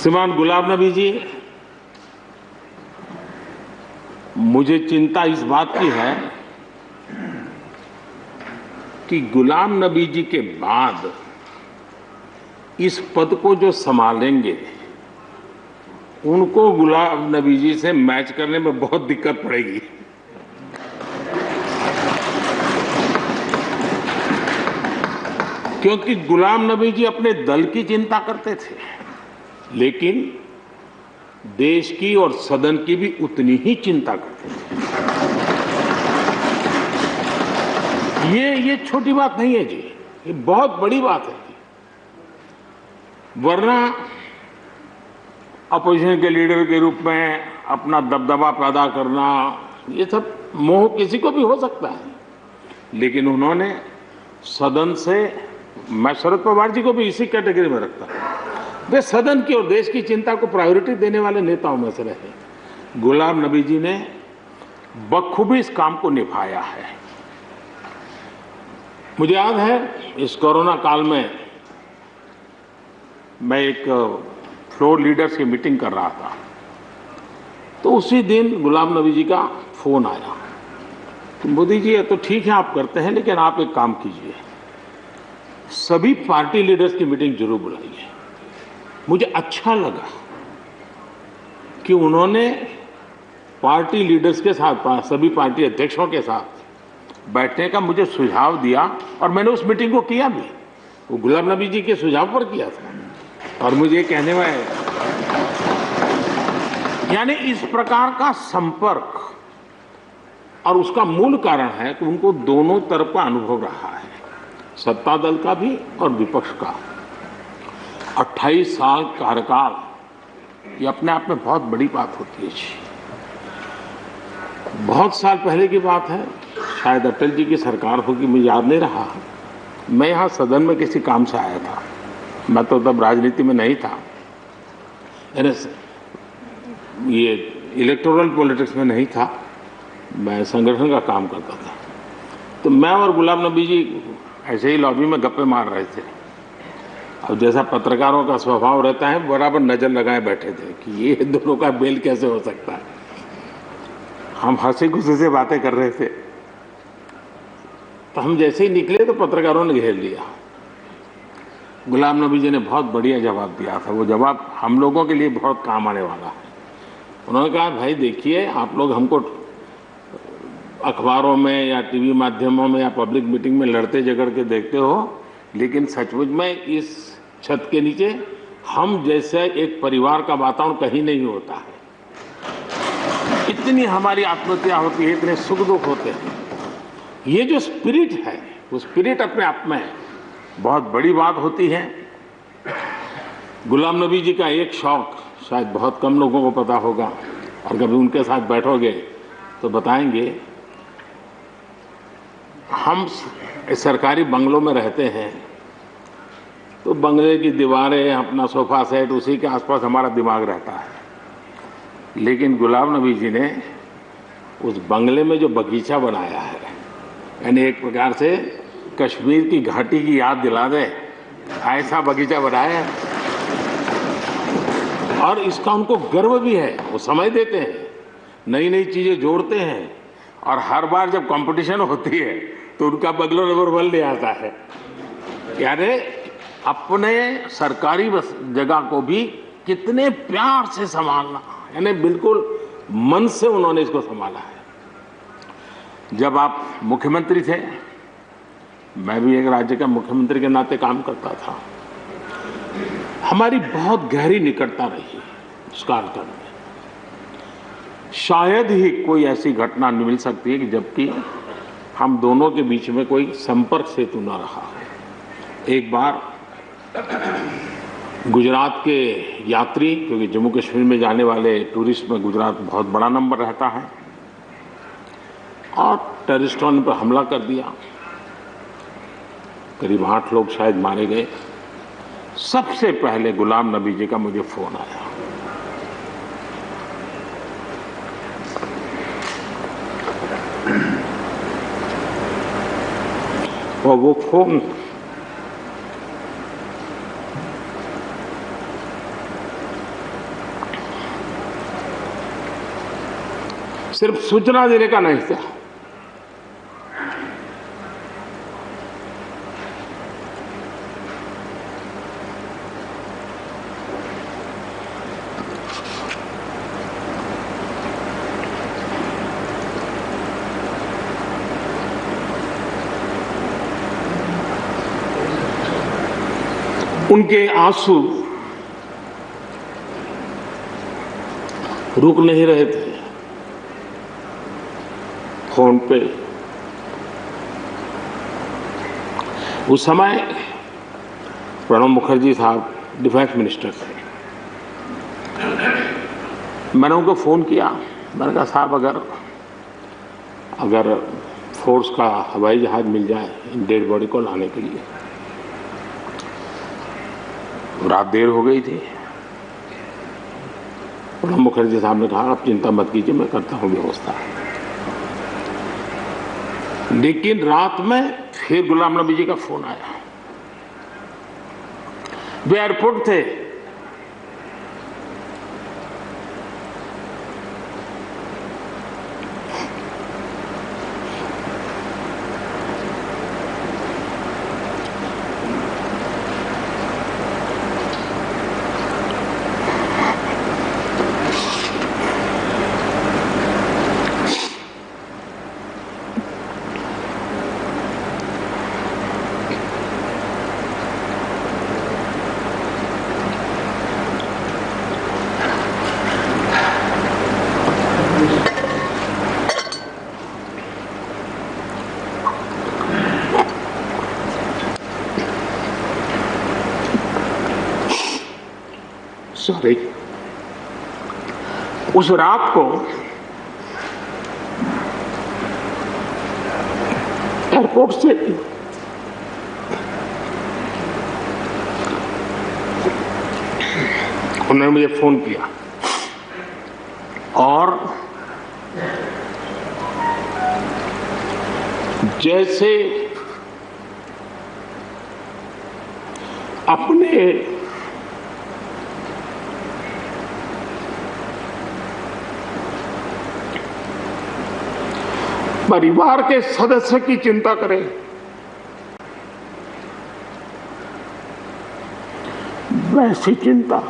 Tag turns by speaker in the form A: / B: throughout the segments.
A: श्रीमान गुलाम नबी जी, मुझे चिंता इस बात की है कि गुलाम नबी जी के बाद इस पद को जो संभालेंगे उनको गुलाम नबी जी से मैच करने में बहुत दिक्कत पड़ेगी। क्योंकि गुलाम नबी जी अपने दल की चिंता करते थे, लेकिन देश की और सदन की भी उतनी ही चिंता करते थे। ये छोटी बात नहीं है जी, ये बहुत बड़ी बात है जी। वरना अपोजिशन के लीडर के रूप में अपना दबदबा पैदा करना, ये सब मोह किसी को भी हो सकता है, लेकिन उन्होंने सदन से, मैं शरद पवार जी को भी इसी कैटेगरी में रखता हूं, वे सदन की और देश की चिंता को प्रायोरिटी देने वाले नेताओं में से रहे। गुलाम नबी जी ने बखूबी इस काम को निभाया है। मुझे याद है इस कोरोना काल में मैं एक फ्लोर लीडर्स की मीटिंग कर रहा था, तो उसी दिन गुलाम नबी जी का फोन आया कि मोदी जी ये तो ठीक है आप करते हैं, लेकिन आप एक काम कीजिए, सभी पार्टी लीडर्स की मीटिंग जरूर बुलाइए। मुझे अच्छा लगा कि उन्होंने पार्टी लीडर्स के साथ, सभी पार्टी अध्यक्षों के साथ बैठने का मुझे सुझाव दिया, और मैंने उस मीटिंग को किया भी। वो गुलाम नबी जी के सुझाव पर किया था, और मुझे कहने में, यानी इस प्रकार का संपर्क, और उसका मूल कारण है कि उनको दोनों तरफ का अनुभव रहा है, सत्ता दल का भी और विपक्ष का। 28 साल कार्यकाल, ये अपने आप में बहुत बड़ी बात होती है जी। बहुत साल पहले की बात है, शायद अटल जी की सरकार होगी, मुझे याद नहीं रहा। मैं यहाँ सदन में किसी काम से आया था, मैं तो तब राजनीति में नहीं था, ये इलेक्टोरल पॉलिटिक्स में नहीं था, मैं संगठन का काम करता था। तो मैं और गुलाम नबी जी ऐसे ही लॉबी में गप्पे मार रहे थे। अब जैसा पत्रकारों का स्वभाव रहता है, बराबर नजर लगाए बैठे थे कि ये दोनों का मेल कैसे हो सकता है। हम हंसी खुशी से बातें कर रहे थे, तो हम जैसे ही निकले तो पत्रकारों ने घेर लिया। गुलाम नबी जी ने बहुत बढ़िया जवाब दिया था, वो जवाब हम लोगों के लिए बहुत काम आने वाला है। उन्होंने कहा, भाई देखिए, आप लोग हमको अखबारों में या टीवी माध्यमों में या पब्लिक मीटिंग में लड़ते झगड़ के देखते हो, लेकिन सचमुच में इस छत के नीचे हम जैसे एक परिवार का वातावरण कहीं नहीं होता है। इतनी हमारी आत्महत्या होती है, इतने सुख दुख होते हैं। ये जो स्पिरिट है, वो स्पिरिट अपने आप में बहुत बड़ी बात होती है। गुलाम नबी जी का एक शौक शायद बहुत कम लोगों को पता होगा, और कभी उनके साथ बैठोगे तो बताएंगे। हम सरकारी बंगलों में रहते हैं, तो बंगले की दीवारें, अपना सोफा सेट, उसी के आसपास हमारा दिमाग रहता है। लेकिन गुलाम नबी जी ने उस बंगले में जो बगीचा बनाया है, यानी एक प्रकार से कश्मीर की घाटी की याद दिला दे, ऐसा बगीचा बनाया है। और इसका उनको गर्व भी है, वो समय देते हैं, नई नई चीजें जोड़ते हैं, और हर बार जब कंपटीशन होती है तो उनका बंगला नंबर 1 ले आता है। यानी अपने सरकारी जगह को भी कितने प्यार से संभालना, यानी बिल्कुल मन से उन्होंने इसको संभाला है। जब आप मुख्यमंत्री थे, मैं भी एक राज्य का मुख्यमंत्री के नाते काम करता था, हमारी बहुत गहरी निकटता रही उस कालखंड में। शायद ही कोई ऐसी घटना मिल सकती है कि जबकि हम दोनों के बीच में कोई संपर्क सेतु न रहा हो। एक बार गुजरात के यात्री, क्योंकि जम्मू कश्मीर में जाने वाले टूरिस्ट में गुजरात बहुत बड़ा नंबर रहता है, और टेररिस्टों ने पर हमला कर दिया, करीब 8 लोग शायद मारे गए। सबसे पहले गुलाम नबी जी का मुझे फोन आया। और वो फोन सिर्फ सूचना देने का नहीं था, उनके आंसू रुक नहीं रहे थे। फोन पे उस समय प्रणब मुखर्जी साहब डिफेंस मिनिस्टर थे। मैंने उनको फोन किया, मैंने कहा साहब अगर फोर्स का हवाई जहाज मिल जाए इन डेड बॉडी को लाने के लिए। रात देर हो गई थी। प्रणब मुखर्जी साहब ने कहा आप चिंता मत कीजिए, मैं करता हूं व्यवस्था। लेकिन रात में फिर गुलाम नबी जी का फोन आया। वे एयरपोर्ट थे। सॉरी, उस रात को एयरपोर्ट से उन्होंने मुझे फोन किया और जैसे अपने परिवार के सदस्य की चिंता करें, वैसी चिंता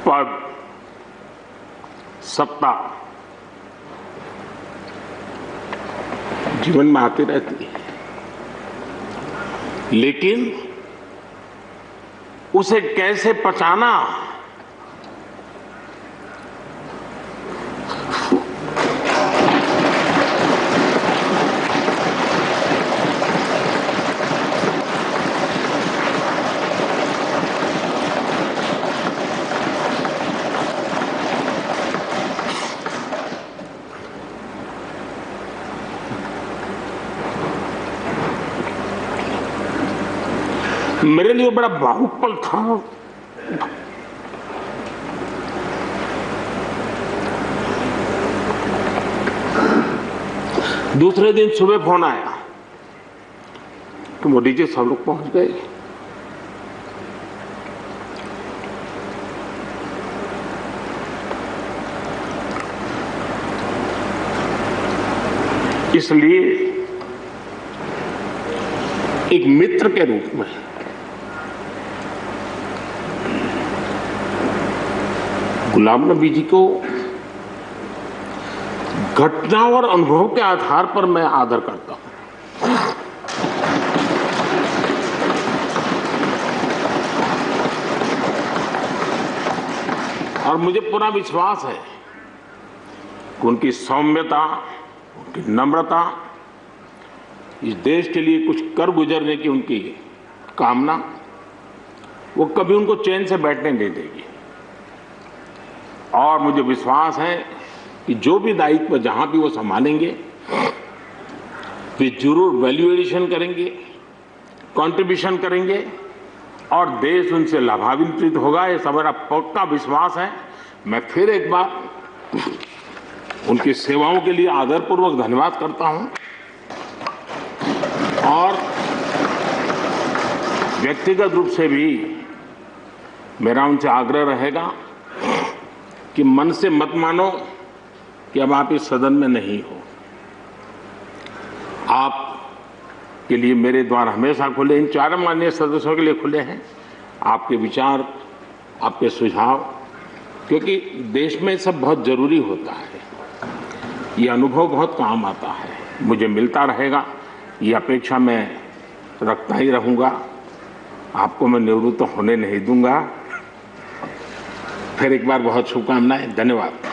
A: पद, सत्ता जीवन में आती रहती है, लेकिन उसे कैसे पचाना, मेरे लिए बड़ा भावुक पल था। दूसरे दिन सुबह फोन आया कि मोदी जी सब लोग पहुंच गए। इसलिए एक मित्र के रूप में गुलाम नबी जी को घटना और अनुभव के आधार पर मैं आदर करता हूं। और मुझे पूरा विश्वास है कि उनकी सौम्यता, उनकी नम्रता, इस देश के लिए कुछ कर गुजरने की उनकी कामना, वो कभी उनको चैन से बैठने नहीं देगी। और मुझे विश्वास है कि जो भी दायित्व जहां भी वो संभालेंगे, वे जरूर वैल्यू एडिशन करेंगे, कंट्रीब्यूशन करेंगे और देश उनसे लाभान्वित होगा, ये सब मेरा पक्का विश्वास है। मैं फिर एक बार उनकी सेवाओं के लिए आदरपूर्वक धन्यवाद करता हूं और व्यक्तिगत रूप से भी मेरा उनसे आग्रह रहेगा कि मन से मत मानो कि अब आप इस सदन में नहीं हो। आप के लिए मेरे द्वार हमेशा खुले, इन चारों माननीय सदस्यों के लिए खुले हैं। आपके विचार, आपके सुझाव, क्योंकि देश में सब बहुत जरूरी होता है, ये अनुभव बहुत काम आता है, मुझे मिलता रहेगा, ये अपेक्षा मैं रखता ही रहूँगा। आपको मैं निवृत्त होने नहीं दूंगा। फिर एक बार बहुत शुभकामनाएं, धन्यवाद।